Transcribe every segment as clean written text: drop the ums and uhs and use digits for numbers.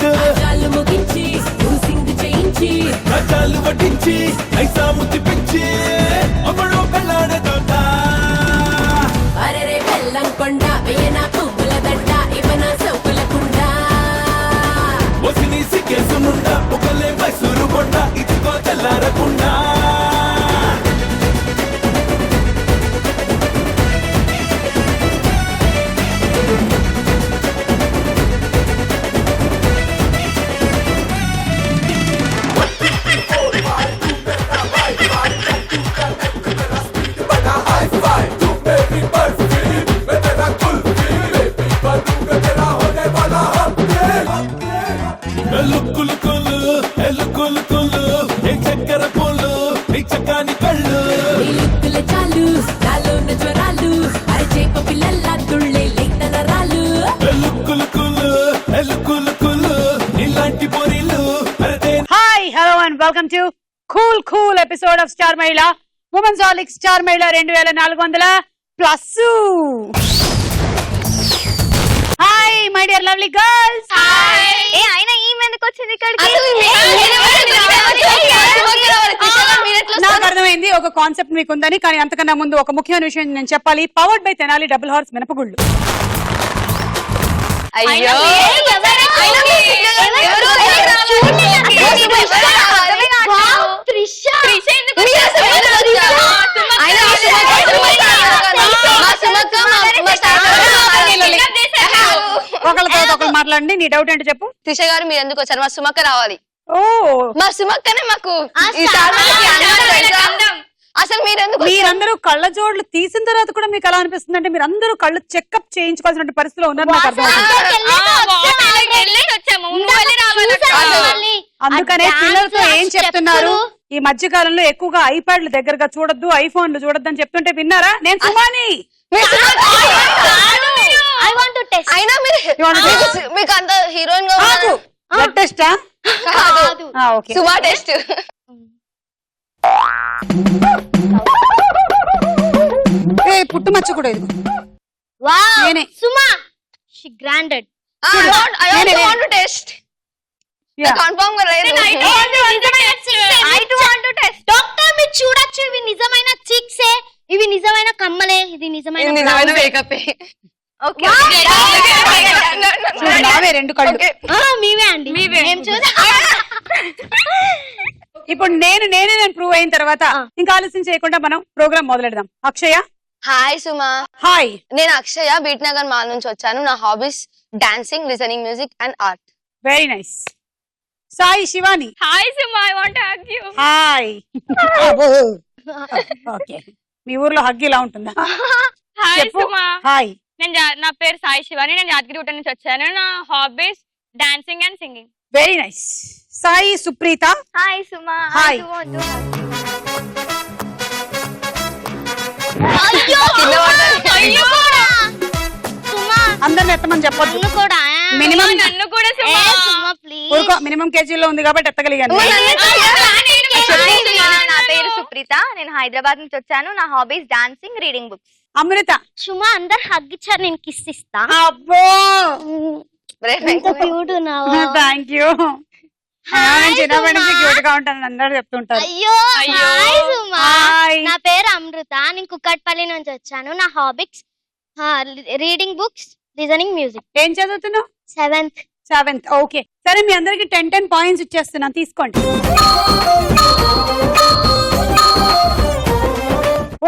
Hit ముగించి సింగ్ చేయించి కచాలు వడ్డించి ఐసా ముద్ది పిచ్చి అమ్మడో పెళ్ళాడే తోట అరే బెల్లం కొండ వేయనా పువ్వుల దండ ఇవన సౌకుల కుండ వసిని సికేసునుండ ఒకలే మైసూరు కొండ ఇదిగో చల్లారకుండా చక్కెర పూలు నీ చక్కాని కళ్ళు చాలు నాలో జ్వరాలు అరచేప పిల్లల్లా తుళ్ళే లేతనరాలు ఇలాంటి పొరిలు hi hello and welcome to cool episode of star Mahila women's holic star Mahila 2400+. Hi my dear lovely girls. అయినా ఈమె ఎందుకు వచ్చింది ఇక్కడికి? నాకు అర్థమైంది ఒక కాన్సెప్ట్ మీకు ఉందని, కానీ అంతకన్నా ముందు ఒక ముఖ్యమైన విషయం నేను చెప్పాలి. Powered by Tenali double horse మినపగుళ్ళు. అయ్యో ఒకళ్ళతో ఒకళ్ళు మాట్లాడండి. నీ డౌట్ ఏంటో చెప్పు. త్రిష గారు మీరు ఎందుకు వచ్చారు? మా సుమక్క రావాలి. ఓ మా సుమక్కనే మాకు అసలు మీరందరూ కళ్ళ జోడ్లు తీసిన తర్వాత కూడా మీకు ఎలా అనిపిస్తుంది అంటే మీరందరూ కళ్ళు చెకప్ చేయించుకోవాల్సిన పరిస్థితిలో ఉన్నారు. నాకు అందుకనే పిల్లలతో ఏం చెప్తున్నారు, ఈ మధ్య కాలంలో ఎక్కువగా ఐప్యాడ్లు దగ్గరగా చూడొద్దు, ఐఫోన్లు చూడొద్దు అని చెప్తుంటే విన్నారా? నేను సుమాని మీకు అంత హీరోయిన్ గా టెస్టా సుమా టెస్ట్. పుట్టు మచ్చ కూడా ఇది సుమా షీ గ్రాండెడ్. టెస్ట్ కన్ఫర్మ్ గా లేదు. డాక్టర్ మీరు చూడొచ్చు, ఇవి నిజమైన చిక్సే, ఇవి నిజమైన కమ్మలే, ఇది నిజమైన మేకప్. రెండు కళ్ళు మీవే అండి. ఇప్పుడు నేనే ప్రూవ్ అయిన తర్వాత ఇంకా ఆలస్యం చేయకుండా మనం ప్రోగ్రామ్ మొదలెడదాం. అక్షయ. హాయ్ సుమా. హాయ్, నేను అక్షయ, బీట్ నగర్ మాల్ నుంచి వచ్చాను. నా hobbies dancing, listening music and art. Very nice. Sai Shivani. Hi Suma, I want to hug you. Hi. Okay, మీ ఊర్లో హగ్ ఇలా ఉంటుందా? హాయ్ సుమా. హాయ్, నా పేరు సాయి శివాని, నేను యాదగిరిగుట్ట నుంచి వచ్చాను. నా hobbies dancing and singing. Very nice. Sai Supreetha. Hi Suma. Hi. అందరిని ఎత్తమని చెప్పొద్దు. మినిమం నన్ను కూడా సుమా. మినిమం కేజీలో ఉంది కాబట్టి ఎత్తగలిగాను. నా పేరు సుప్రీత, నేను హైదరాబాద్ నుంచి వచ్చాను. నా హాబీస్ డాన్సింగ్, రీడింగ్ బుక్స్. అమృత. సుమా అందరు హగ్ ఇచ్చారు, నేను కిస్ ఇస్తా. అబ్బో, క్యూట్ ఉన్నావా? Thank you. చిన్నప్పటి నుంచి క్యూట్ గా ఉంటాను అందరూ చెప్తుంటారు. అయ్యో హాయ్ సుమా. నా పేరు అమృత, నేను కుక్కట్పల్లి నుంచి వచ్చాను. నా hobbies reading books, listening music. ఏం చదువుతున్నావు? 7th. ఓకే, సరే మీ అందరికి 10 పాయింట్స్ ఇచ్చేస్తున్నాను, తీసుకోండి.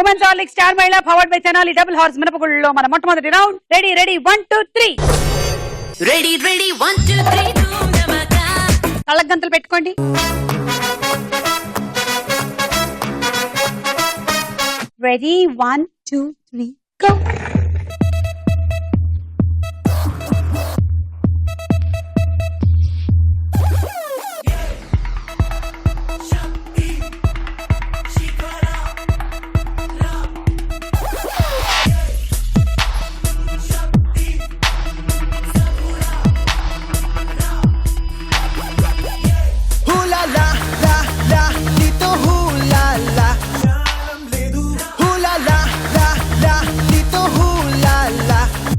Women's holic star Mahila powered by Tenali double horse మినపగుళ్ళలో మన మొట్టమొదటి రౌండ్. రెడీ 1 2 3. రెడీ 1 2 3. కళ్ళకు గంతలు పెట్టుకోండి. Ready 1 2 3 go.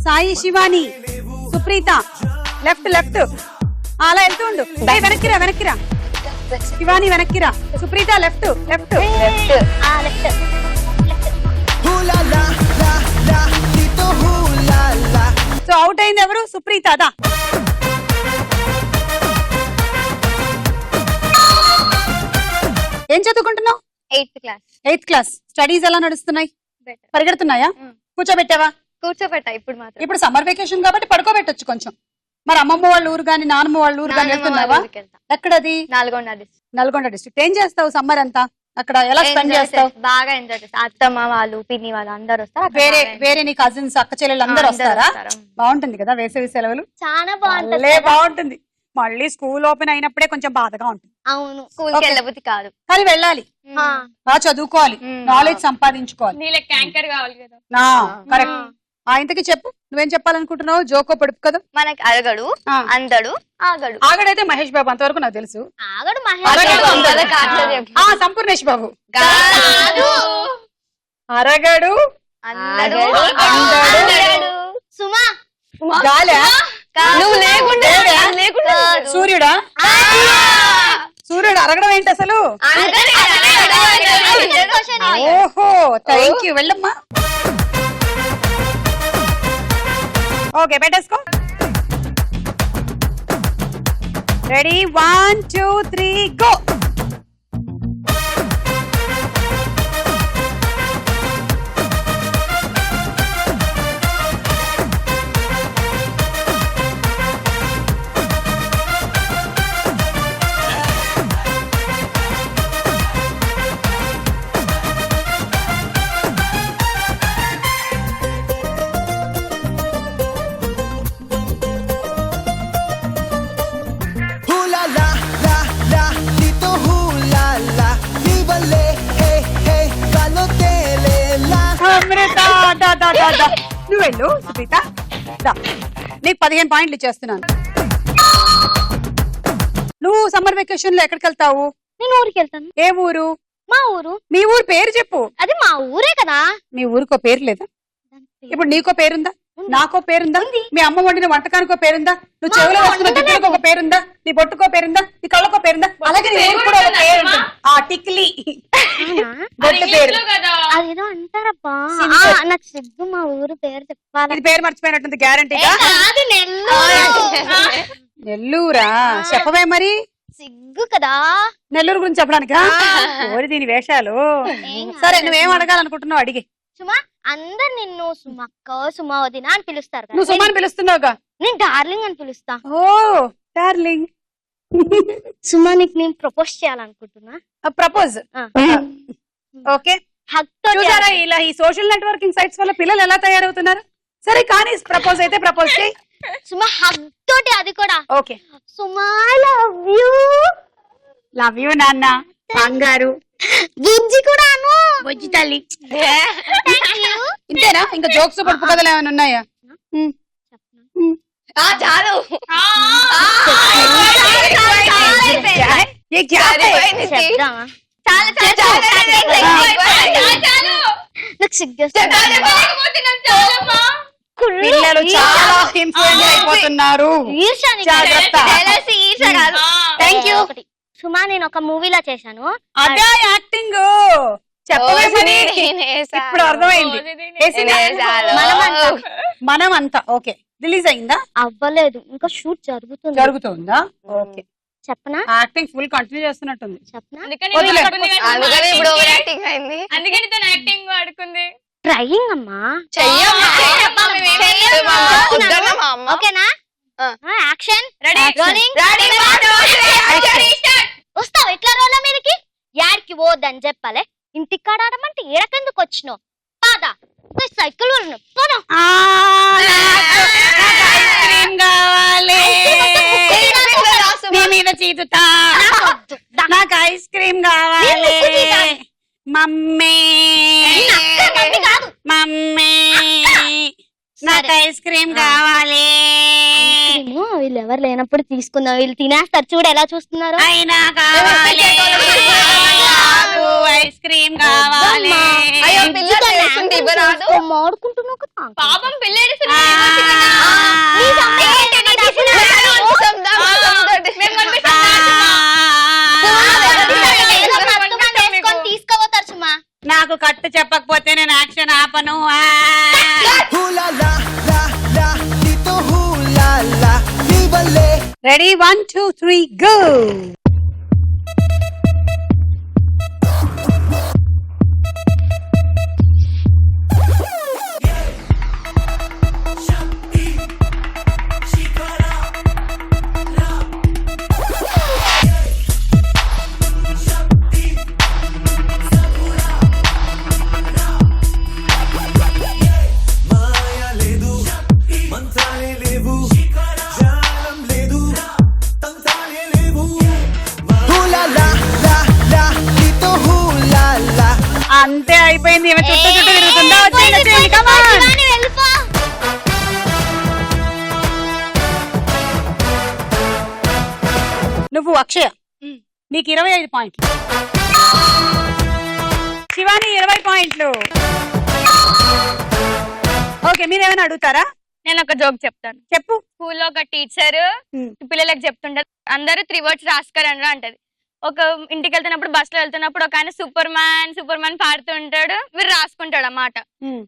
Sai Shivani, Supreetha. Left. అలా వెళ్తూ ఉండు. ఏయ్, వెనక్కిరా వెనక్కిరా. శివాని వెనక్కిరా. Supreetha left left. Left. So out అయింది ఎవరు? సుప్రీత. అదా ఏం చదువుకుంటున్నావు? 8th class. 8th class. Studies ఎలా నడుస్తున్నాయి? పరిగెడుతున్నాయా? కూర్చోబెట్టావా? కూర్చోబెట్టా ఇప్పుడు మాత్రం. ఇప్పుడు సమ్మర్ వెకేషన్ కాబట్టి పడుకోబెట్టొచ్చు కొంచెం. మరి అమ్మమ్మ వాళ్ళ ఊరు గాని నాన్నమ్మ వాళ్ళ ఊరు గాని వెళ్తున్నావా? ఎక్కడది? నల్గొండ డిస్ట్రిక్ట్. ఏం చేస్తావు సమ్మర్ అంతా అక్కడ? ఎలా స్పెండ్ చేస్తావు? బాగా ఎంజాయ్ చేస్తా. అత్తమ్మ వాళ్ళు పిన్ని వాళ్ళు అందరు వస్తారు. వేరే నీ కజిన్స్ అక్క చెల్లెలు అందరు వస్తారా? బాగుంటుంది కదా వేసవి సెలవులు. చాలా బాగుంటుంది. బాగుంటుంది. మళ్ళీ స్కూల్ ఓపెన్ అయినప్పుడే కొంచెం బాధగా ఉంటుంది. అవును, స్కూల్కి వెళ్ళబుద్ధి కాదు కానీ వెళ్ళాలి. బాగా చదువుకోవాలి, నాలెడ్జ్ సంపాదించుకోవాలి. నీళ్ళకి ట్యాంకర్ కావాలి కదా. కరెక్ట్. ఇంతకీ చెప్పు, నువ్వేం చెప్పాలనుకుంటున్నావు? జోకో పడుపు కదా మనకి. అరగడు, అందడు, ఆగడు. ఆగడైతే మహేష్ బాబు, అంతవరకు నాకు తెలుసు. ఆగడు సంపూర్ణేష్ బాబు. అరగడు, అందడు, సుమా. గాలా? నువ్వు లేకుండా సూర్యుడా? సూర్యుడు అరగడం ఏంటి అసలు? ఓహో, థ్యాంక్ యూ. వెళ్ళమ్మా. ఓకే, పెట్టేసుకో. రెడీ? 1 2 3 గో. నువ్వు వెళ్ళు సుప్రీత. నీకు 15 పాయింట్లు ఇచ్చేస్తున్నాను. నువ్వు సమ్మర్ వెకేషన్ లో ఎక్కడికి వెళ్తావు? నేను ఊరికి వెళ్తాను. ఏ ఊరు? మా ఊరు. మీ ఊరు పేరు చెప్పు. అది మా ఊరే కదా. మీ ఊరికో పేరు లేదా? ఇప్పుడు నీకో పేరుందా? నాకో పేరుందా? మీ అమ్మ వండిన వంటకానికో పేరుందా? నువ్వు చెవులో వేసుకున్న దిక్కులకు ఒక పేరుందా? నీ బొట్టుకో పేరుందా? నీ కళ్ళకో పేరుందా? అలాగే నీ ఊరికి కూడా ఒక పేరు ఉంటుంది. ఆ టిక్లీ బొట్టు పేరు. అదేదో అంటారబ్బా. నాకు సిగ్గు మా ఊరు పేరు చెప్పాలి. ఇది పేరు మర్చిపోయినట్టుంది గ్యారంటీగా. నెల్లూరా? చెప్పవే మరి. సిగ్గు కదా. నెల్లూరు గురించి చెప్పడానికా? ఓరి దీని వేషాలు. సరే, నువ్వేం అడగాలనుకుంటున్నావు అడిగి. సుమా, అందరు నిన్ను సుమక్క, సుమా వదిన అని పిలుస్తారు కదా. నువ్వు సుమా అని పిలుస్తున్నావుగా. నేను డార్లింగ్ అని పిలుస్తా. ఓ డార్లింగ్. సుమా, నీకు నేను ప్రపోజ్ చేయాలనుకుంటున్నా. ప్రపోజ్. ఓకే. చూసారా ఇలా ఈ సోషల్ నెట్వర్కింగ్ సైట్స్ వల్ల పిల్లలు ఎలా తయారవుతున్నారు? సరే కానీ ప్రపోజ్ అయితే ప్రపోజ్ చేయి. సుమా, హగ్ తోటి. అది కూడా. Okay. Suma, love you. Love you నాన్న. బంగారు. బుజ్జి కూడాను. బుజ్జి తల్లి. ఇంతేనా? ఇంకా జోక్స్ పడుపు కథలు ఏమైనా ఉన్నాయా? చాలు. పిల్లలు చాలా ఇన్ఫ్లుయెన్స్ అయిపోతున్నారు. Thank you. సుమా, నేను ఒక మూవీలో చేశాను. అదే యాక్టింగ్. చెప్పవే మరి. ఇప్పుడు అర్థమైంది. మనమంతా. ఓకే, రిలీజ్ అయిందా? అవ్వలేదు, ఇంకా షూట్ జరుగుతుందా? ఓకే. చెప్పనా? యాక్టింగ్ ఫుల్ కంటిన్యూ చేస్తున్నట్టుంది. చెప్పనా? యాక్టింగ్ ఆడుకుంది. ట్రైయింగ్ అమ్మా. ఓకేనా? యాక్షన్. వస్తావు ఎట్లా రోల మీదకి? యాడికి పోద్దని చెప్పాలే. ఇంటికి కాడమంటే ఏడకెందుకు వచ్చినావు? పాదా సైకిల్ మీద చీతుతా. నాకు ఐస్ క్రీమ్ కావాలి. మమ్మీ మమ్మీ నాకు ఐస్ క్రీమ్ కావాలి. వీళ్ళు ఎవరు లేనప్పుడు తీసుకుందాం. వీళ్ళు తినేస్తారు, చూడు ఎలా చూస్తున్నారు. అయినా కావాలి. ఐస్ క్రీమ్ కావాలి. మాడుకుంటున్నావు కదా పాపం పిల్లలు. నాకు కట్టు చెప్పకపోతే నేను యాక్షన్ ఆపను. Ready 1 2 3 go. అంతే అయిపోయింది. ఈమె చుట్టూ చుట్టూ తిరుగుతుందా? వచ్చేయండి, come on. శివాని వెళ్ళిపో. నువ్వు అక్షయ, నీకు 25 పాయింట్లు. శివాని 20 పాయింట్లు. ఓకే, మీరేమైనా అడుగుతారా? నేను ఒక జోక్ చెప్తాను. చెప్పు. స్కూల్లో ఒక టీచర్ పిల్లలకు చెప్తుంటారు, అందరూ 3 words రాసుకోరండి అంటది. ఒక ఇంటికి వెళ్తున్నప్పుడు బస్ లో వెళ్తున్నప్పుడు ఒక ఆయన సూపర్ మ్యాన్ పాడుతూ ఉంటాడు, వీరు రాసుకుంటాడు అన్నమాట.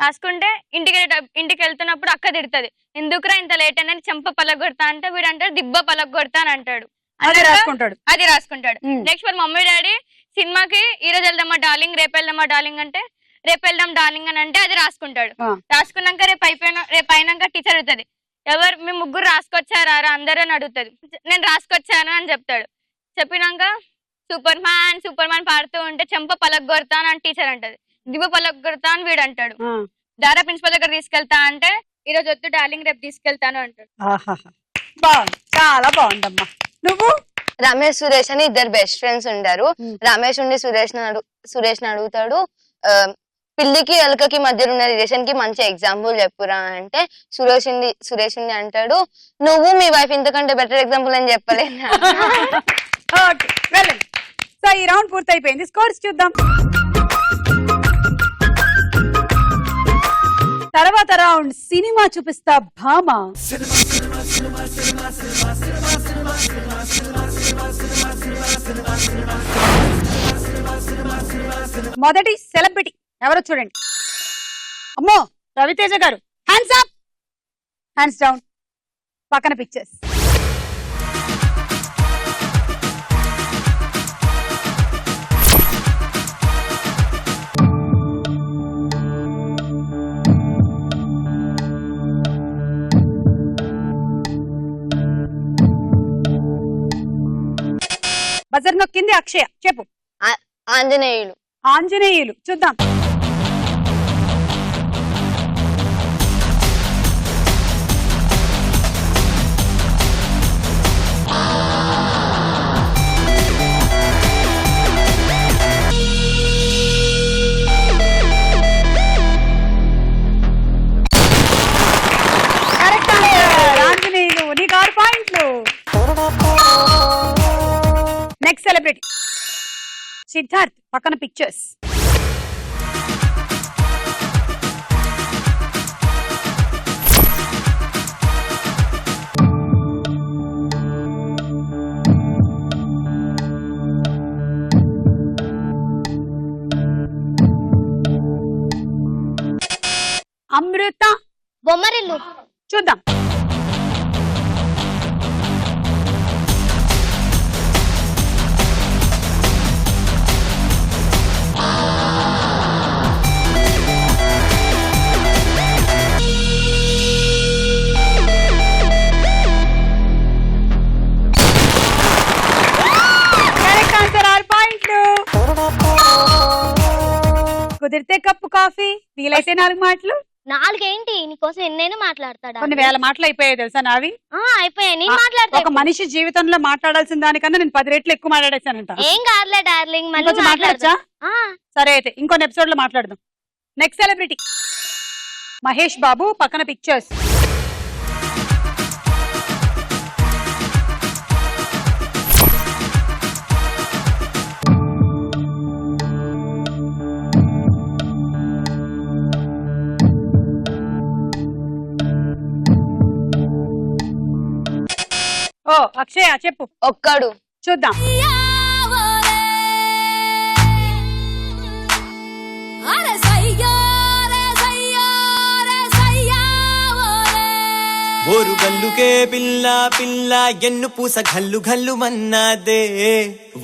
రాసుకుంటే ఇంటికి వెళ్తున్నప్పుడు అక్క తిడుతుంది, ఎందుకురా ఇంత లేట్ అని చెంప పలగొడతా అంటే వీడు అంటాడు దిబ్బ పలగొడతా అని అంటాడు. అది రాసుకుంటాడు. నెక్స్ట్ వాళ్ళ మమ్మీ డాడీ సినిమాకి ఈ రోజు వెళ్దామా డార్లింగ్, రేపు వెళ్దామా డార్లింగ్ అంటే రేపు వెళ్దాం డార్లింగ్ అని అంటే అది రాసుకుంటాడు. రాసుకున్నాక రేపు అయినాక టీచర్ అడుగుతుంది, ఎవరు మీ ముగ్గురు రాసుకొచ్చారా అందరూ అని అడుగుతుంది. నేను రాసుకొచ్చాను అని చెప్తాడు. చెప్పినాక సూపర్ మ్యాన్ పాడుతూ ఉంటే చెంప పలగొడతా అని టీచర్ అంటది, దిబ్బ పలగొడతా అని వీడు అంటాడు. దారా ప్రిన్సిపల్ దగ్గర తీసుకెళ్తా అంటే ఈ రోజు వద్దు డార్లింగ్ రేపు తీసుకెళ్తాను అంటాడు. బాగుంది, చాలా బాగుందమ్మా. నువ్వు? రమేష్ సురేష్ అని ఇద్దరు బెస్ట్ ఫ్రెండ్స్ ఉంటారు. రమేష్ ఉండి సురేష్ ని అడుగుతాడు, పిల్లికి ఎలుకకి మధ్యలో ఉన్న రిలేషన్ కి మంచి ఎగ్జాంపుల్ చెప్పురా అంటే సురేష్ ఉండి అంటాడు, నువ్వు మీ వైఫ్ ఇంతకంటే బెటర్ ఎగ్జాంపుల్ అని చెప్పలేను. ఓకే, వెళ్ళండి. సో ఈ రౌండ్ పూర్తయిపోయింది. స్కోర్స్ చూద్దాం. తర్వాత రౌండ్ సినిమా చూపిస్తా భామ. మొదటి సెలబ్రిటీ ఎవరో చూడండి. అమ్మో, రవితేజ గారు. Hands up, hands down. పక్కన పిక్చర్స్. బజర్ నొక్కింది అక్షయ. చెప్పు. ఆంజనేయులు. చూద్దాం. Correct answer, Anjaneyulu. నీకు 6 పాయింట్లు. Next celebrity Siddharth. పక్కన పిక్చర్స్. అమృత. బొమ్మరిల్లు. చూద్దాం. కుదిరితే కప్పు కాఫీ, వీలైతే 4 మాటలు. 4 ఏంటి, నీకోసం ఎన్నైనా మాట్లాడతాడా? కొన్ని వేల మాటలు అయిపోయాయి తెలుసా నావి. అయిపోయాయి. నేను మాట్లాడతా. ఒక మనిషి జీవితంలో మాట్లాడాల్సిన దానికన్నా నేను 10 రెట్లు ఎక్కువ మాట్లాడేసానంట. ఏం కాదులే డార్లింగ్, మళ్ళీ మాట్లాడచ్చా? సరే అయితే ఇంకొన్ని ఎపిసోడ్ లో మాట్లాడదాం. Next celebrity Mahesh Babu. పక్కన పిక్చర్స్. ఓ అక్షయ చెప్పు. ఒక్కడు. చూద్దాం. ఓరుగల్లుకే పిల్ల పిల్ల ఎన్ను పూస గల్లు గల్లు మన్నాదే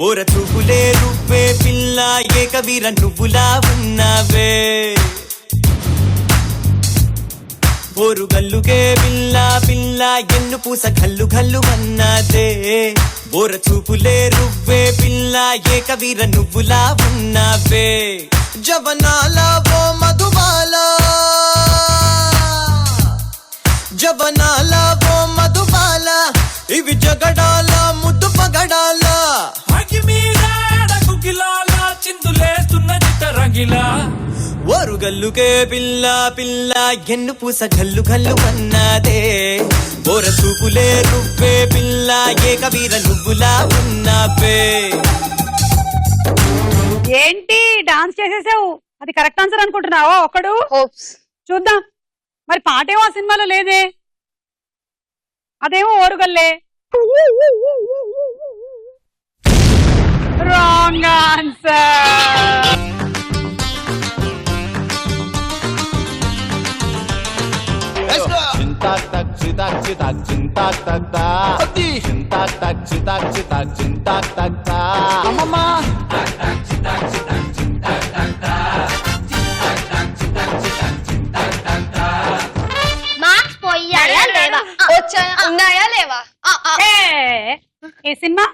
ఓర చూపులే రువ్వే పిల్ల ఏకవీర నువ్వులా ఉన్నావే ఓరుగల్లుకే పిల్ల పిల్ల ఎన్ను పూస గల్లు గల్లు మన్నాదే ఓర చూపులే రువ్వే పిల్ల ఏకవీర నువ్వులా ఉన్నావే జవనాల ఓ మధుబాల జవనాల ఓ మధుబాల ఇవి జగడాల ముద్దు పగడాల చిందులేస్తున్న చిట్ట రంగిలా ఓరుగల్లుకే పిల్ల పిల్ల ఎన్ను పూస గల్లు గల్లు అన్నదే ఓర చూపులే రువ్వే పిల్ల ఏకవీర నువ్వులా ఉన్నావే. ఏంటి డాన్స్ చేసేసావు? అది కరెక్ట్ ఆన్సర్ అనుకుంటున్నావా? ఒకడు హోప్స్. చూద్దాం. మరి పాటేమో ఆ సినిమాలో లేదే, అదేమో ఓరుగల్లే. Wrong answer. చింతాక్ తక్ చితాక్ చితాక్ చింతాక్ తక్ తా చింతాక్ తక్ చితాక్ చితాక్ చింతాక్ తక్ తా అమ్మమ్మ మార్క్స్ పోయాయా లేవా? ఉన్నాయా లేవా? ఈ సినిమా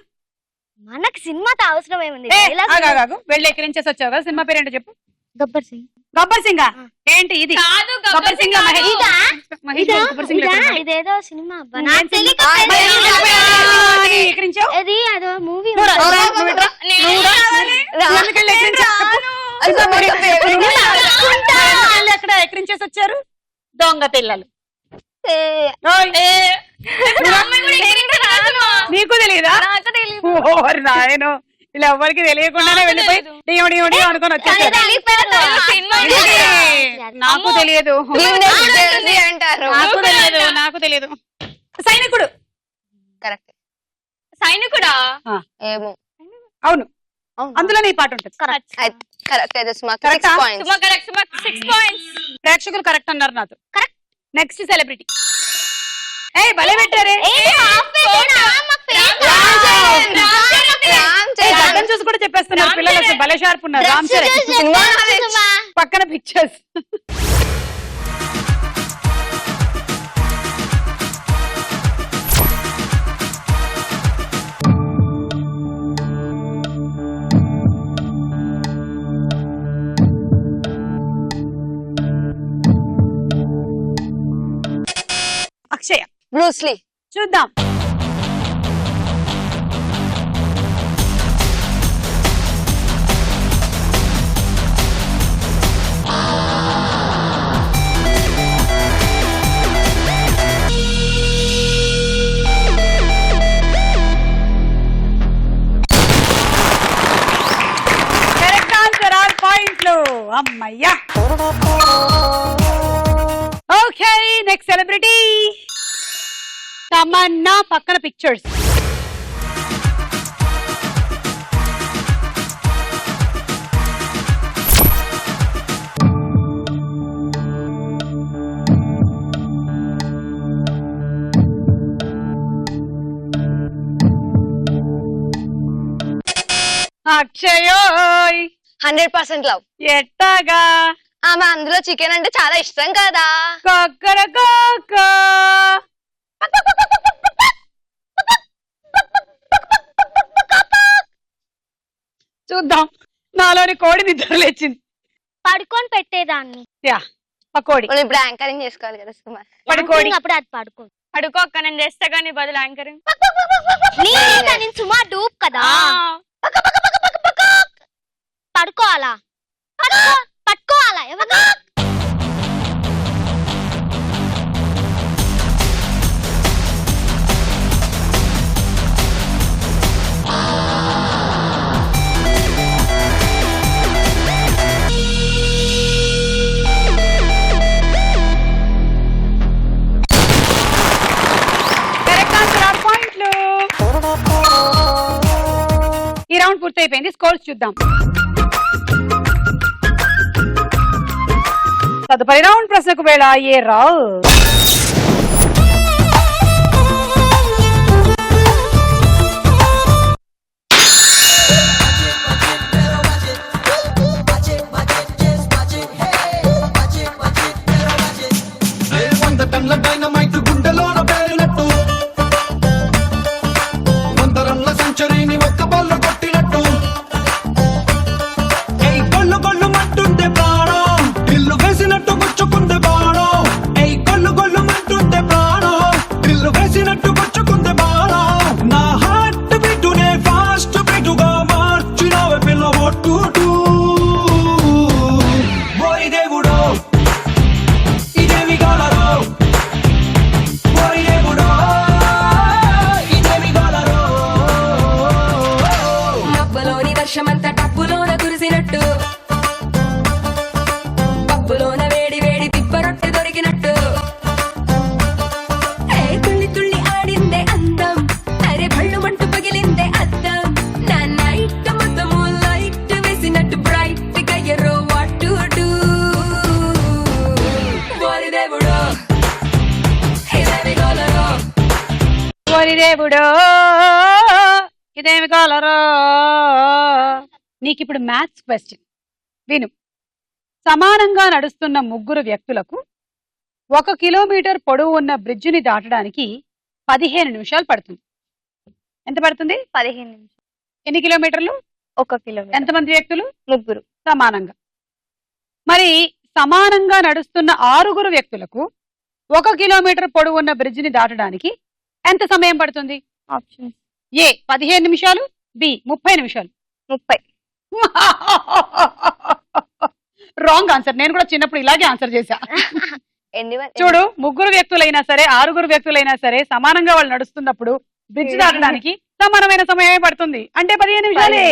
మనకు సినిమాతో అవసరం ఏముంది? వెళ్ళి ఎక్కిరించేసి వచ్చావు కదా. సినిమా పేరేంటో చెప్పు. గబ్బర్ సింగ్. గబ్బర్ సింగ్ ఏంటి ఇది? కాదు, గబ్బర్ సింగ్ ఇదేదో సినిమా అబ్బా. ఏం నాకు తెలియక ఎక్కిరించావు. అది అదో మూవీ. అక్కడ ఎక్కిరించేసి వచ్చారు దొంగ పిల్లలు. నీకు తెలియదా? ఓరి నాయనో, ఇలా ఎవ్వరికి తెలియకుండానే వెళ్ళిపోయి డియో అనుకొని వచ్చేసారు. నాకు తెలియదు, అంటారు. నాకు తెలియదు. సైనికుడు. కరెక్ట్. సైనికుడా? ఏమో. అవును, అందులో నీ పాట ఉంటుంది. కరెక్ట్ అయితే Correct ఆ? 6 పాయింట్స్. ప్రేక్షకులు కరెక్ట్ అన్నారు నాతో. Next celebrity. ఏ భలే పెట్టారే. గడ్డం చూసి కూడా చెప్పేస్తున్నారు పిల్లలు. అసలు భలే షార్ప్ ఉన్నారు. రామ్ చరణ్ పక్కన పిక్చర్స్. అక్షయ. బ్రూస్లీ. చూద్దాం. Correct answer. 6 పాయింట్లు. అమ్మయ్యా. Okay, next celebrity Tamannaah. పక్కన పిక్చర్స్. అక్షయోయ్. 100% లవ్. ఎట్టగా? ఆమె అందులో చికెన్ అంటే చాలా ఇష్టం కదా. చూద్దాం. నాలోని కోడి నిద్ర లేచింది. పడుకొని పెట్టేదాన్ని. యా, పకోడి. మనం ఇప్పుడు యాంకరింగ్ చేసుకోవాలి కదా సుమార్. పడుకోడి. అప్పుడు అది పడుకోండి. అడుకోక్క, నేను చేస్తా కానీ బదులు యాంకరింగ్. నేను సుమా డూప్ కదా. పడుకోవాలా? పట్టుకోవాలా? ఎవరు? ఈ రౌండ్ పూర్తయిపోయింది. స్కోర్స్ చూద్దాం. తదుపరి రౌండ్ ప్రశ్నకు వేళ. ఏ రావు టప్పులోన కురిసినట్టు పప్పులోన వేడి వేడి తిప్పరొట్టె దొరికినట్టు ఏ తుళ్ళి తుళ్ళి ఆడిందే అందం అరే బళ్ళు మంటు పగిలిందే అద్దం నా నైట్ మొత్తము లైట్ వేసినట్టు బ్రైట్ గా ఎర్రో వాట్ టు డూ ఓరి దేవుడో ఇదేమి గోలరో ఓరి దేవుడో ఇదేమి కాలరో. నీకు ఇప్పుడు మ్యాథ్స్ క్వశ్చన్ విను. సమానంగా నడుస్తున్న ముగ్గురు వ్యక్తులకు 1 కిలోమీటర్ పొడవు ఉన్న బ్రిడ్జిని దాటడానికి 15 నిమిషాలు పడుతుంది. ఎంత పడుతుంది? 15 నిమిషాలు. ఎన్ని కిలోమీటర్లు? 1 కిలోమీటర్. ఎంతమంది వ్యక్తులు? 3. సమానంగా. మరి సమానంగా నడుస్తున్న 6 వ్యక్తులకు 1 కిలోమీటర్ పొడవు ఉన్న బ్రిడ్జిని దాటడానికి ఎంత సమయం పడుతుంది? ఆప్షన్ ఏ 15 నిమిషాలు, బి 30 నిమిషాలు. 30. Wrong answer. నేను కూడా చిన్నప్పుడు ఇలాగే ఆన్సర్ చేశా. చూడు, 3 వ్యక్తులైనా సరే 6 వ్యక్తులైనా సరే సమానంగా వాళ్ళు నడుస్తున్నప్పుడు బ్రిడ్జ్ దాటడానికి సమానమైన సమయమే పడుతుంది. అంటే 15 నిమిషాలే.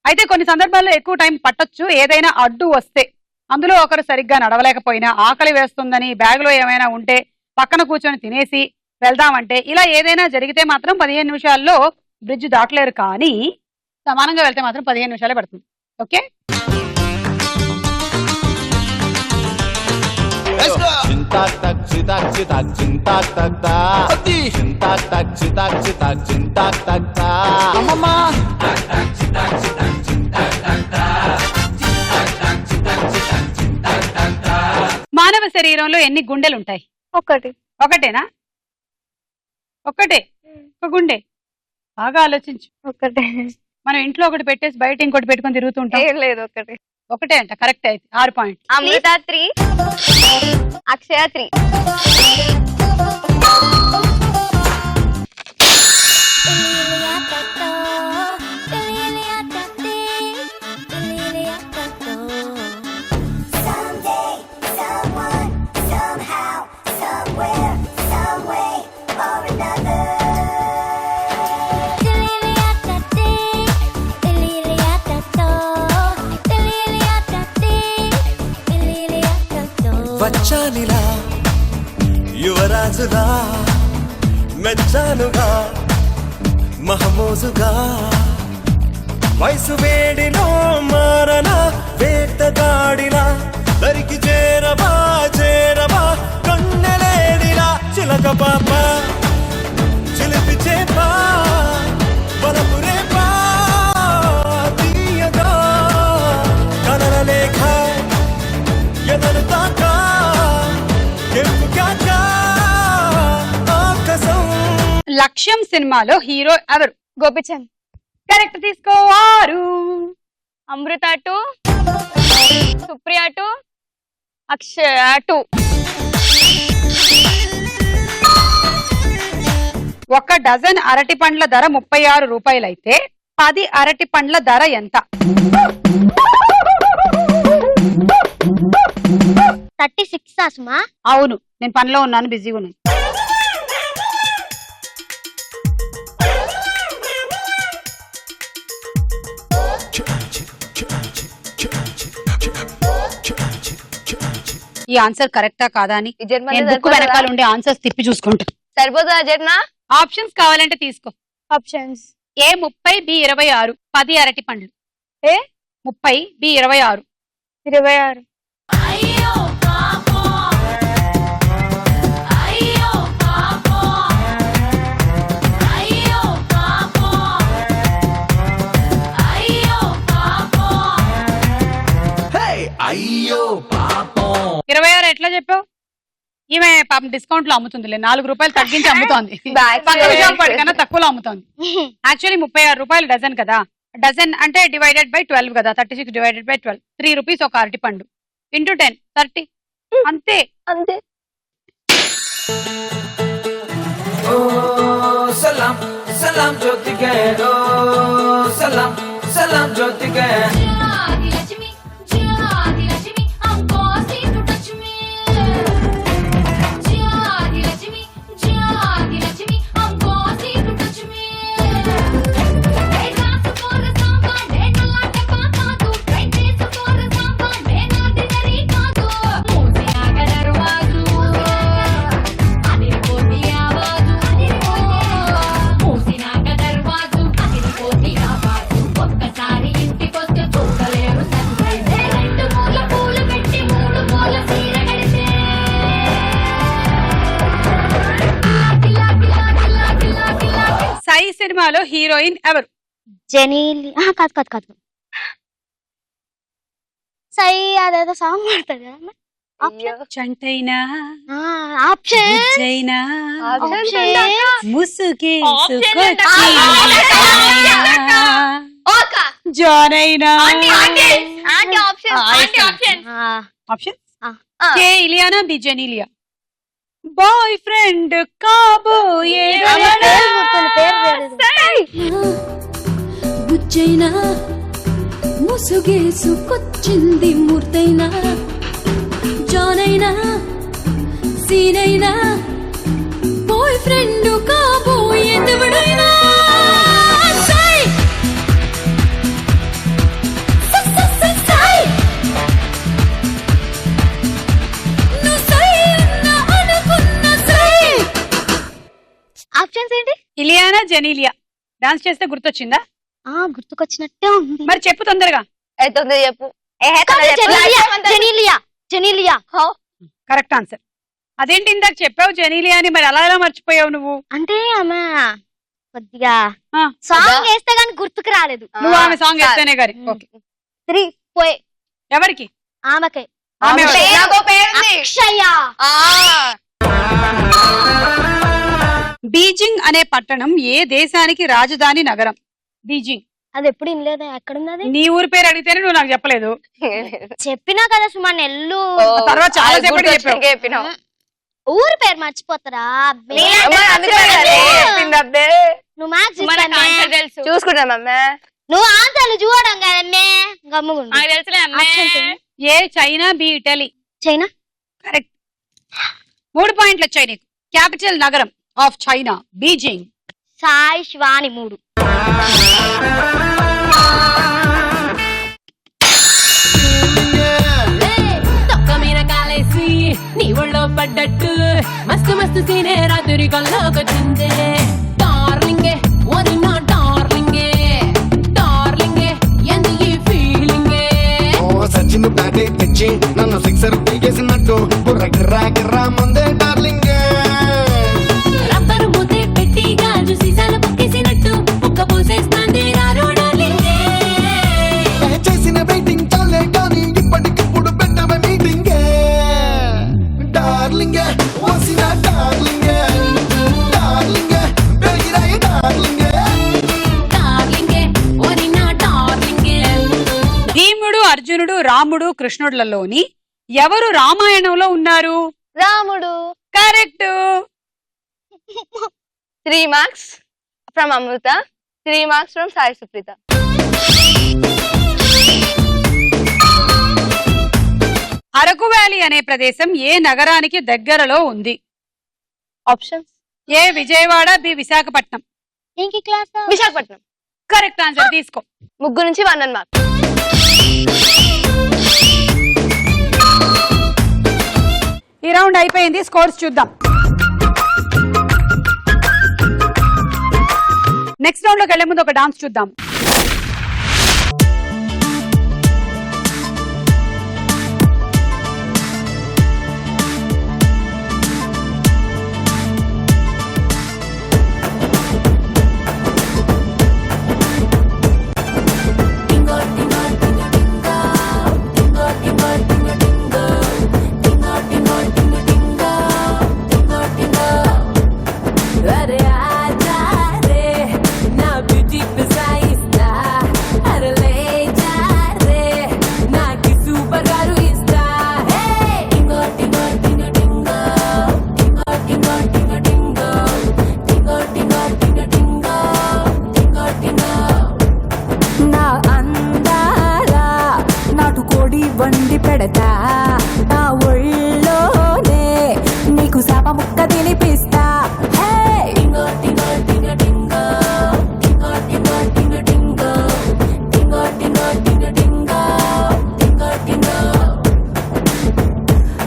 అయితే కొన్ని సందర్భాల్లో ఎక్కువ టైం పట్టొచ్చు. ఏదైనా అడ్డు వస్తే, అందులో ఒకరు సరిగ్గా నడవలేకపోయినా, ఆకలి వేస్తుందని బ్యాగ్ లో ఏమైనా ఉంటే పక్కన కూర్చొని తినేసి వెళ్దామంటే, ఇలా ఏదైనా జరిగితే మాత్రం 15 నిమిషాల్లో బ్రిడ్జ్ దాటలేరు. కానీ సమానంగా వెళ్తే మాత్రం 15 నిమిషాలే పడుతుంది. ఓకే, చింతాక్ తక్ చితాక్ చితాక్ చింతాక్ తక్ తా చింతాక్ తక్ చితాక్ చితాక్ చింతాక్ తక్ తా. అమ్మమ్మ మానవ శరీరంలో ఎన్ని గుండెలు ఉంటాయి? 1. ఒకటేనా? ఒక్కటే, ఒక గుండె. బాగా ఆలోచించు. 1. మనం ఇంట్లో ఒకటి పెట్టేసి బయట ఇంకోటి పెట్టుకొని తిరుగుతూ ఉంటాం. ఏం లేదు, 1. ఒకటే అంట. కరెక్ట్. అయితే 6 పాయింట్. అమృత 3, అక్షయ 3. వచ్చానిలా యువరాజుగా మెచ్చానుగా మహమోజుగా వయసు వేడిలో మారన వేటగాడిలా దరికి చేరవా చేరవా కన్నెలేడిలా చిలక పాప చిలిపి చేపా బలపు రేపా తీయగా కనల లేఖ ఎదను తాకా లక్ష్యం సినిమాలో హీరో ఎవరు? గోపిచంద్. కరెక్ట్. తీసుకోవారు. అమృత 2, సుప్రియ 2, అక్షయ 2. 1 డజన్ అరటి పండ్ల ధర 36 రూపాయలైతే 10 అరటి పండ్ల ధర ఎంత? 36 ఆసుమా? అవును, నేను పనిలో ఉన్నాను, బిజీగా ఉన్నాను. ఈ ఆన్సర్ కరెక్టా కాదా అని నేను బుక్ వెనకాల ఉండే ఆన్సర్స్ తిప్పి చూసుకుంటా. సరిపోతుందా జట్నా? ఆప్షన్స్ కావాలంటే తీసుకో. Options A 30, B 26. 10 అరటి పండ్లు. ఏ 30, బి 26. 26. అయ్యో పాపం అయ్యో పాపం అయ్యో పాపం అయ్యో పాపం అయ్యో పాపం. 26 ఎట్లా చెప్పావు? ఈమె పాపం డిస్కౌంట్ లో అమ్ముతుందిలే, 4 రూపాయలు తగ్గించి అమ్ముతోంది. Back పక్కన side. షాప్ వాడి కన్నా తక్కువలో అమ్ముతోంది. యాక్చువల్లీ 36 రూపాయలు డజన్ కదా. డజన్ అంటే డివైడెడ్ బై 12 కదా. 36 డివైడెడ్ బై 12. 3 రూపీస్ ఒక అరటి పండు. ఇంటూ 10, 30. అంతే అంతే. సలాం సలాం జ్యోతికే ఓ సలాం సలాం జ్యోతికే Lachmi, I'm bossy to touch me. Lachmi, I'm bossy to touch me. Hey, dance for the samba, సినిమాలో హీరోయిన్ ఎవరు? జెనీలి కాదు కాదు కాదు సై అదేదో సాంగ్ పాడతాడు కదా చంటైనా ఆప్షన్ బుజ్జైనా ఆప్షన్ జానైనా option option A Ileana B Genelia. Boyfriend కాబోయే బుజ్జైనా ముసుగేసుకొచ్చింది మూర్తైనా జానైనా సీనైనా బాయ్ ఫ్రెండ్ కాబోయే దేవుడైనా సై సై నువ్వు సై అన్నా అనుకున్న సై. ఆప్షన్స్ ఏంటి? ఇలియానా జెనీలియా. డాన్స్ చేస్తే గుర్తొచ్చిందా? గుర్తుకొచ్చినట్టే ఉంది. మరి చెప్పు తొందరగా. తొందర చెప్పు. Genelia Genelia correct answer. అదేంటి ఇందాక చెప్పావు జెనీలియా అని, మరి అలా ఎలా మర్చిపోయావు నువ్వు? అంటే ఆమె కొద్దిగా ఆ, సాంగ్ వేస్తే గానీ గుర్తుకు రాలేదు. నువ్వు ఆమె సాంగ్ వేస్తేనే గాని. ఓకే. 3 పోయే ఎవరికి? ఆమెకే. ఆమె ఎవరు? నాకో పేరుంది. అక్షయ. బీజింగ్ అనే పట్టణం ఏ దేశానికి రాజధాని నగరం? బీజింగ్. అది ఎప్పుడు వినలేదా? ఎక్కడుంది అది? నీ ఊరి పేరు అడిగితేనే నువ్వు నాకు చెప్పలేదు. చెప్పినా కదా సుమా నెల్లు. తర్వాత చాలా సేపటి చెప్పావు. ఊరి పేరు మర్చిపోతారా? అబ్బే. నువ్వు మ్యాథ్స్ తెలుసు చూసుకుంటాం అమ్మా. నువ్వు ఆన్సర్లు చూడడం కదమ్మే. గమ్ముగుండు. నాకు తెలుసులే ఆప్షన్స్ ఏంటి? A China B Italy. China correct. 3 పాయింట్లు వచ్చాయి నీకు. క్యాపిటల్ నగరం of China Beijing. Sai Shivani 3. తొక్క మీద కాలేసి నీ ఒళ్ళో పడ్డట్టు మస్తు మస్తు సీనే రాత్రి కల్లోకొచ్చిందే డార్లింగే ఓరి నా డార్లింగే డార్లింగే ఎందు ఈ ఫీలింగే సచిన్ బ్యాటే తెచ్చి నన్ను సిక్సర్ పీకేసినట్టు బుర్ర గిర్రా గిర్రా ముందే డార్లింగ్. రబ్బరు మూతే పెట్టి గాజు సీసాలు పక్కేసినట్టు ముక్క పోసేస్తాంది రారో డార్లింగే చేసిన వెయిటింగ్ చాలే కానీ ఇప్పటికిప్పుడు పెట్టవ మీటింగ్. డార్లింగ్ వసిన డార్లింగ్ డార్లింగ్ బెగిరాయ డార్లింగ్. డార్లింగే ఓరి నా డార్లింగే భీముడు అర్జునుడు రాముడు కృష్ణుడులలోని ఎవరు రామాయణంలో ఉన్నారు? రాముడు. Correct. 3 marks from Amrutha, 3 marks from Sai Supreetha. Araku valley అనే ప్రదేశం ఏ నగరానికి దగ్గరలో ఉంది? Options. A Vijayawada B Visakhapatnam. ఇంకి క్లాస్ విశాఖపట్నం. Correct answer. తీసుకో. 3 నుంచి 1 మార్క్. ఈ రౌండ్ అయిపోయింది. స్కోర్స్ చూద్దాం. నెక్స్ట్ రౌండ్ లోకి వెళ్లే ముందు ఒక డాన్స్ చూద్దాం. అరే ఆజా రే నా బ్యూటీ పిసాయిస్తా అరే లే జా రే నాకి సూపర్ గారు ఇస్తా హే టింగో టింగో టింగో టింగో టింగో టింగో టింగో టింగో టింగో టింగో టింగో టింగో టింగో నా అందారా నాటుకోడి వండి పెడతా నా ఒళ్ళోనే నీకు శాప ముక్క తినిపిస్తా హే టింగో టింగో టింగో టింగో టింగో టింగో టింగో టింగో టింగో టింగో టింగో టింగో టింగో టింగో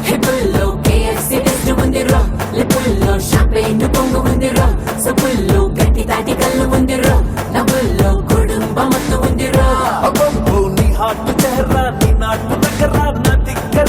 హిప్పుల్లో కేఎఫ్సి టెస్ట్ ఉంది రో లిప్పుల్లో షాంపెయిన్ పొంగు ఉంది రో సొప్పుల్లో గట్టి తాటి కళ్ళు ఉంది రో నవ్వుల్లో కుటుంబం మొత్తం ఉంది రో నీ హాట్ చెహరా నీ నాటు నగరా నా దిక్కర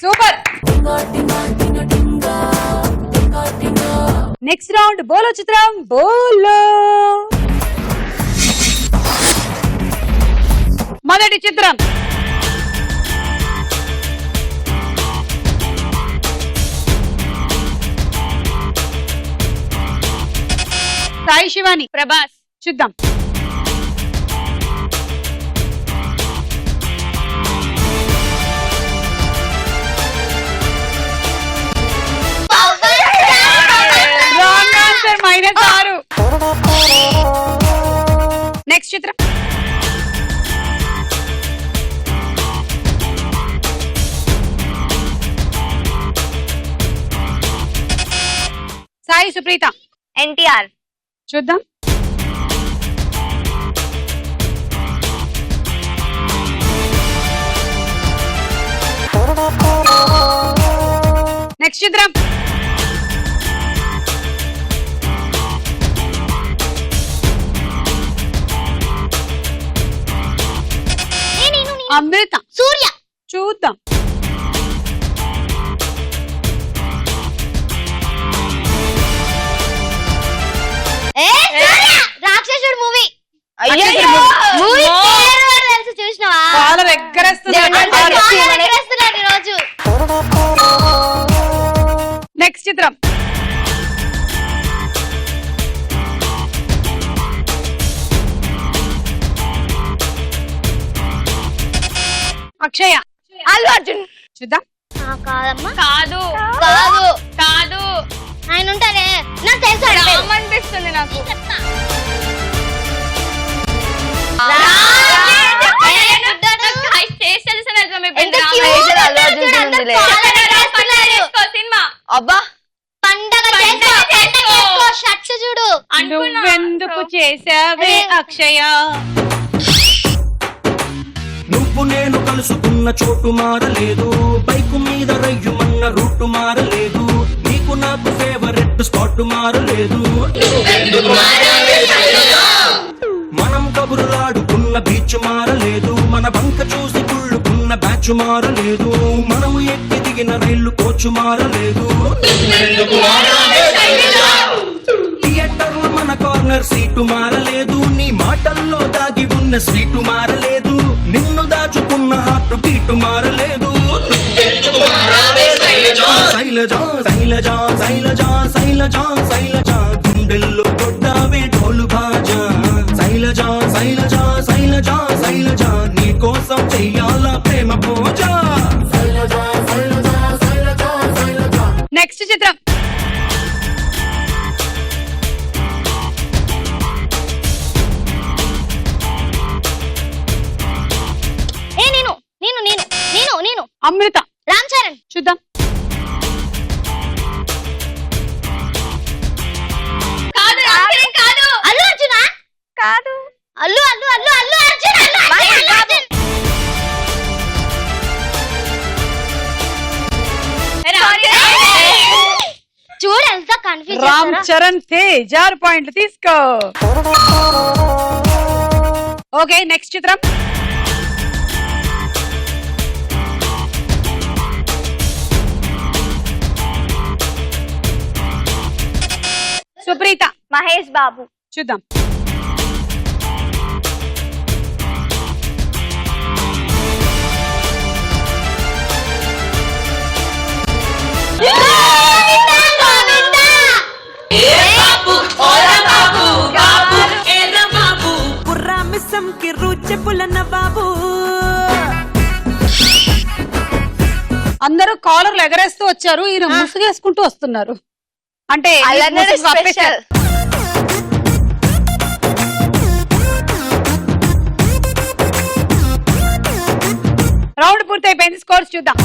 సూపర్. నెక్స్ట్ రౌండ్ బోలో చిత్రం బోలో. మొదటి చిత్రం సాయి శివాని. ప్రభాస్. చూద్దాం. Wrong answer, -6. నెక్స్ట్ చిత్రం సాయి సుప్రీత. ఎన్టీఆర్. చూద్దాం. నెక్స్ట్ చిత్రం అమృత. సూర్య. చూద్దాం. రాక్షసుడు మూవీ. అయ్యయ్యో. మూవీ పేరు కూడా తెలుసు, చూసినావా? కాలర్ ఎగ్గరేస్తున్నాడు. ఎగరేస్తున్నాడు ఈరోజు. నెక్స్ట్ చిత్రం అక్షయ. అల్లు అర్జున్. చూద్దాం. కాదమ్మా. కాదు. కాదు. కాదు. ఆయన ఉంటారే, నాకు తెలుసు ఆయన పేరు. రామ్ అనిపిస్తుంది నాకు. నేను చెప్తా. సినిమా. అబ్బా పండగ చేసుకో, షర్ట్స్ చూడు. నువ్వెందుకు చేసావే అక్షయ. నువ్వు నేను కలుసుకున్న చోటు మారలేదు, బైకు మీద రయ్యుమన్న రూటు మారలేదు, నీకు నాకు ఫేవరెట్ స్పాట్ మారలేదు. మనం కబురులాడుకున్న బీచ్ మారలేదు, మన బంక చూసి కుళ్ళుకున్న బ్యాచ్ మారలేదు, మనం ఎక్కి దిగిన రైలు కోచ్ మారలేదు. థియేటర్ మన కార్నర్ సీటు మారలేదు, నీ మాటల్లో దాగి ఉన్న స్వీటు మారలేదు, నిన్ను దాచుకున్న హార్ట్ బీటు మారలేదు. శైలజా శైలజా శైలజా శైలజా శైలజా గుండెల్లో కొట్టావే ఢోలు బాజా. శైలజా శైలజా శైలజా శైలజా నీ కోసం చెయ్యాలా ప్రేమ పూజ. నెక్స్ట్ చిత్రం నేను అమృత. రామ్ చరణ్. చూద్దాం. కాదు. కాదు. అల్లు అర్జునా? కాదు. అల్లు అల్లు అల్లు అల్లు అర్జున్. అల్లు అర్జున్. చూడు ఎంత కన్ఫ్యూజ్. రామ్ చరణ్ తేజ్ 6 పాయింట్లు తీసుకో. ఓకే నెక్స్ట్ చిత్రం సుప్రీత. మహేష్ బాబు. చూద్దాం. అందరూ కాలర్లు ఎగరేస్తూ వచ్చారు, ఈయన ముసుగేసుకుంటూ వస్తున్నారు. అంటే ముసుగు కప్పేశారు. రౌండ్ పూర్తయిపోయింది, స్కోర్స్ చూద్దాం.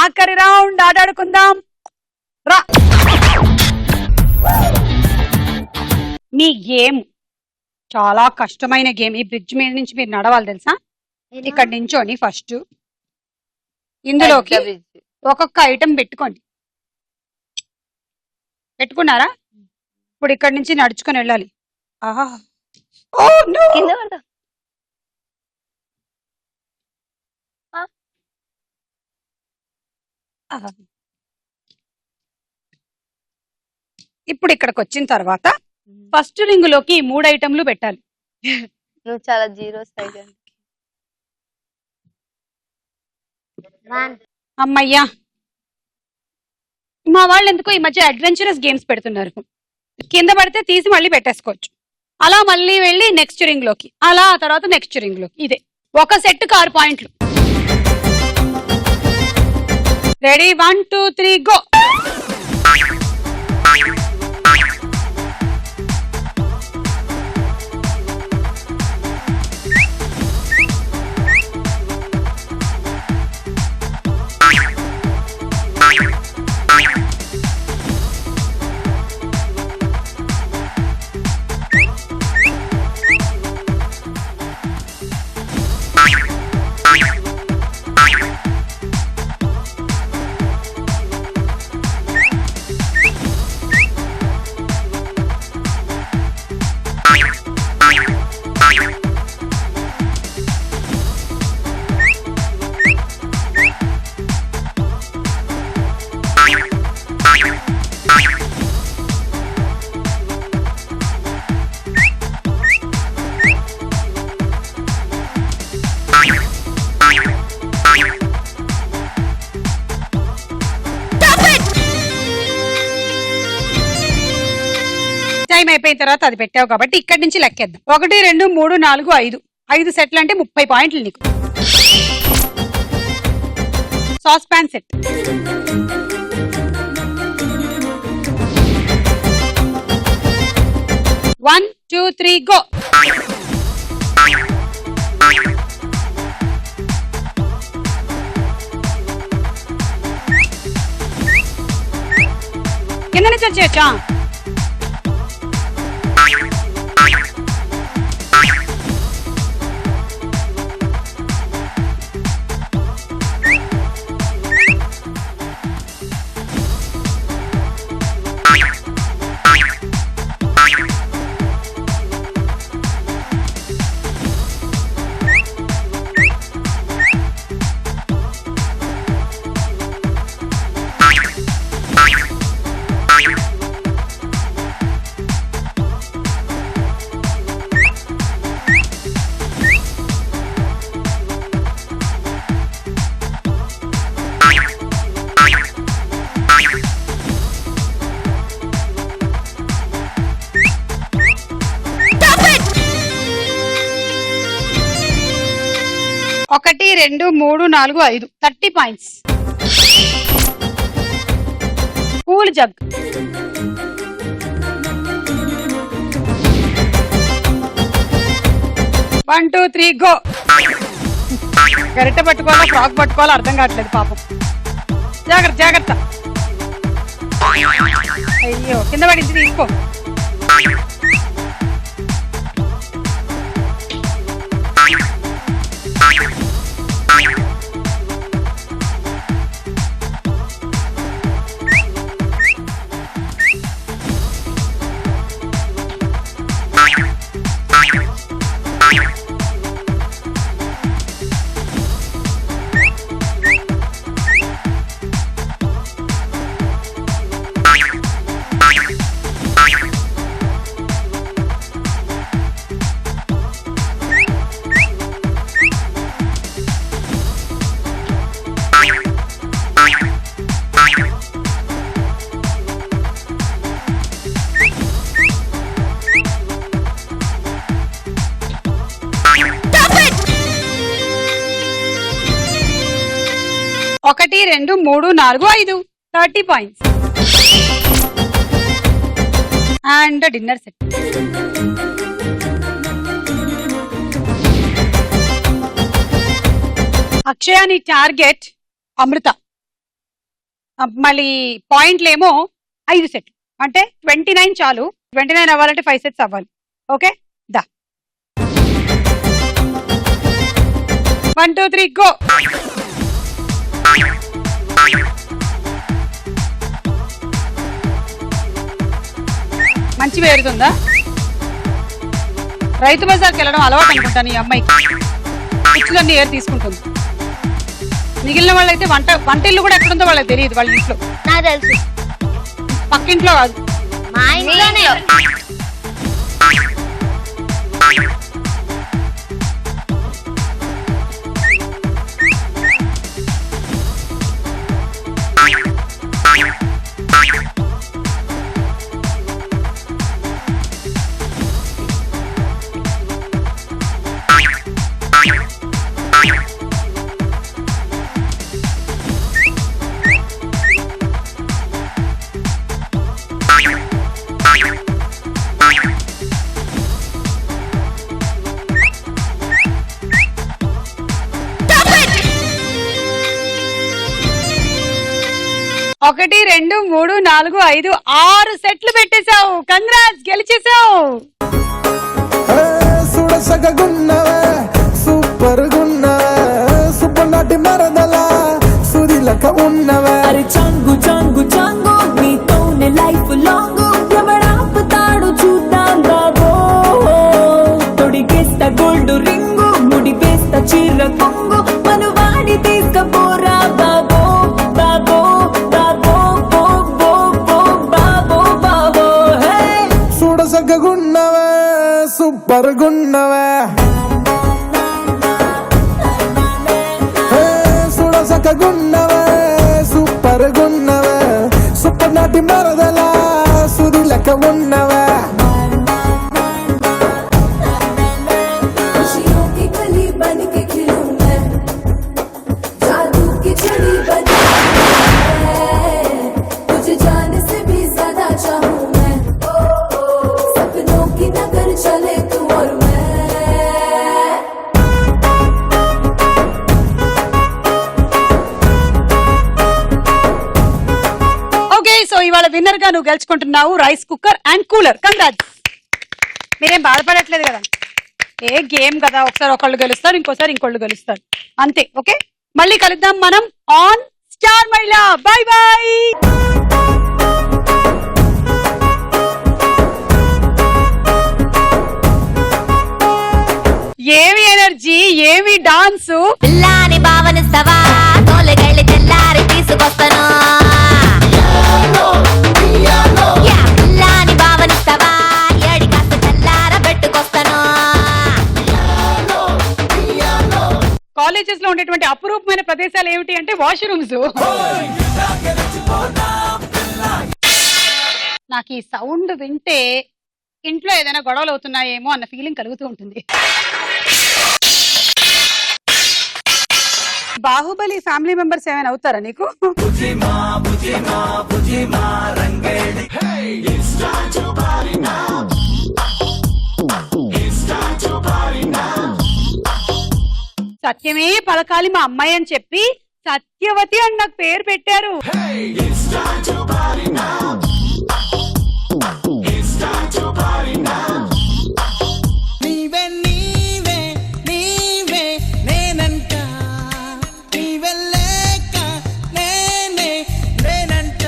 ఆఖరి రౌండ్ ఆడాడుకుందాం రా. మీ గేమ్ చాలా కష్టమైన గేమ్. ఈ బ్రిడ్జ్ మీద నుంచి మీరు నడవాలి తెలుసా. ఇక్కడ నించోని ఫస్ట్ ఇందులోకి ఒక్కొక్క ఐటెం పెట్టుకోండి. పెట్టుకున్నారా? ఇప్పుడు ఇక్కడ నుంచి నడుచుకొని వెళ్ళాలి. ఆహా, ఇప్పుడు ఇక్కడికి వచ్చిన తర్వాత ఫస్ట్ రింగ్ లోకి 3 ఐటమ్లు పెట్టాలి. నువ్వు చాలా జీరోస్ అయితే అమ్మయ్యా, మా వాళ్ళు ఎందుకో ఈ మధ్య అడ్వెంచరస్ గేమ్స్ పెడుతున్నారు. కింద పడితే తీసి మళ్ళీ పెట్టేసుకోవచ్చు. అలా మళ్ళీ వెళ్ళి నెక్స్ట్ రింగ్ లోకి, అలా ఆ తర్వాత నెక్స్ట్ రింగ్ లోకి. ఇదే ఒక సెట్ 6 పాయింట్లు. Ready 1 2 3 go. టైం అయిపోయిన తర్వాత అది పెట్టావు కాబట్టి ఇక్కడి నుంచి లెక్కేద్దాం. 1 2 3 4 5 5 సెట్లు అంటే 30 పాయింట్లు నీకు. Sauce pan set. One, 2, 3 go. కింద నుంచి వచ్చేయచ్చా? ఒకటి 2 3 4 5 30 points. Cool jug. One two three go. గరిట పట్టుకోవాలా ఫ్రాక్ పట్టుకోవాలా అర్థం కావట్లేదు పాపం. జాగ్రత్త జాగ్రత్త. అయ్యో కింద పడింది తీసుకో. ఒకటి 2 3 4 5 30 పాయింట్స్. And dinner set. అక్షయాని టార్గెట్ అమృత. మళ్ళీ పాయింట్లేమో 5 సెట్లు అంటే 29 చాలు. 29 అవ్వాలంటే 5 సెట్స్ అవ్వాలి. ఓకే దా. 1 2 3 గో. మంచి వేరుతుందా? రైతు బజార్కి వెళ్ళడం అలవాటు అనుకుంటాను ఈ అమ్మాయికి. పిచ్చులన్నీ ఏరు తీసుకుంటుంది. మిగిలిన వాళ్ళైతే వంటిల్లు కూడా ఎక్కడుందో వాళ్ళకి తెలియదు వాళ్ళ ఇంట్లో, నాకు తెలుసు పక్కింట్లో కాదు. మా ఇంట్లోనే. ఒకటి 2 3 4 5 6 సెట్లు పెట్టేశావు. కంగ్రాట్స్, గెలిచేసావు. సుడసగున్నవే సూపర్ గున్నవే సూపర్ నాటి మరదల సుదిలక ఉన్నవే. అరే చాంగు చాంగు చాంగు నీతోనే లైఫ్ లాంగ్ ఎవడాపుతాడు చూద్దాం బాబో. తొడిగేస్తా గోల్డ్ రింగు ముడి వేస్తా చీర కొంగు మనువాడి తీసుకపోరా బాబో బాబో బాబో బాబో బాబో బాబో. హే సుడసగున్నవే సూపర్ గున్నవే సుడసగున్నవే సూపర్ గున్నవే సూపర్ నాటి మరదల సుదిలక ఉన్నవే. खुशियों की कली बन के खिलूं मैं जादू की छड़ी बन तुझे जाने से भी ज्यादा चाहूं मैं सपनों की नगर चले तू और मैं. ఓకే, సో ఇవాళ విన్నర్ గా నువ్వు గెలుచుకుంటున్నావు rice cooker and cooler. Congrats. మీరేం బాధపడట్లేదు కదా, ఏ గేమ్ కదా, ఒకసారి ఒకళ్ళు గెలుస్తారు, ఇంకోసారి ఇంకోళ్ళు గెలుస్తారు, అంతే. ఓకే, మళ్ళీ కలుద్దాం మనం ఆన్ స్టార్ మహిళ. By by. ఏమి ఎనర్జీ, ఏమి డాన్సు. పిల్లాని భావనిస్తావా తోలగళ్ళి తెల్లారి తీసుకొస్తాను. పిల్లాని భావనిస్తావా ఏడి కాస్త తెల్లార పెట్టుకొస్తాను. కాలేజెస్ లో ఉండేటువంటి అపురూపమైన ప్రదేశాలు ఏమిటి అంటే వాష్రూమ్స్. నాకు ఈ సౌండ్ వింటే ఇంట్లో ఏదైనా గొడవలు అవుతున్నాయేమో అన్న ఫీలింగ్ కలుగుతూ ఉంటుంది. బాహుబలి ఫ్యామిలీ మెంబర్స్ ఏమైనా అవుతారా నీకు? సత్యమే పలకాలి మా అమ్మాయి అని చెప్పి సత్యవతి అని నాకు పేరు పెట్టారు. నీవే నీవే నీవే నేనంట నీవే లేక నేనే నేనంట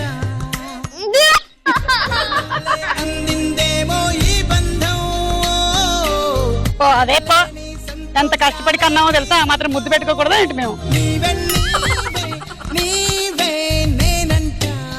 అందిందేమో ఈ బంధం. ఓ అదే పో, ఎంత కష్టపడి కన్నామో తెలుసా, మాత్రం ముద్దు పెట్టుకోకూడదా ఏంటి మేము? నీవే నీవే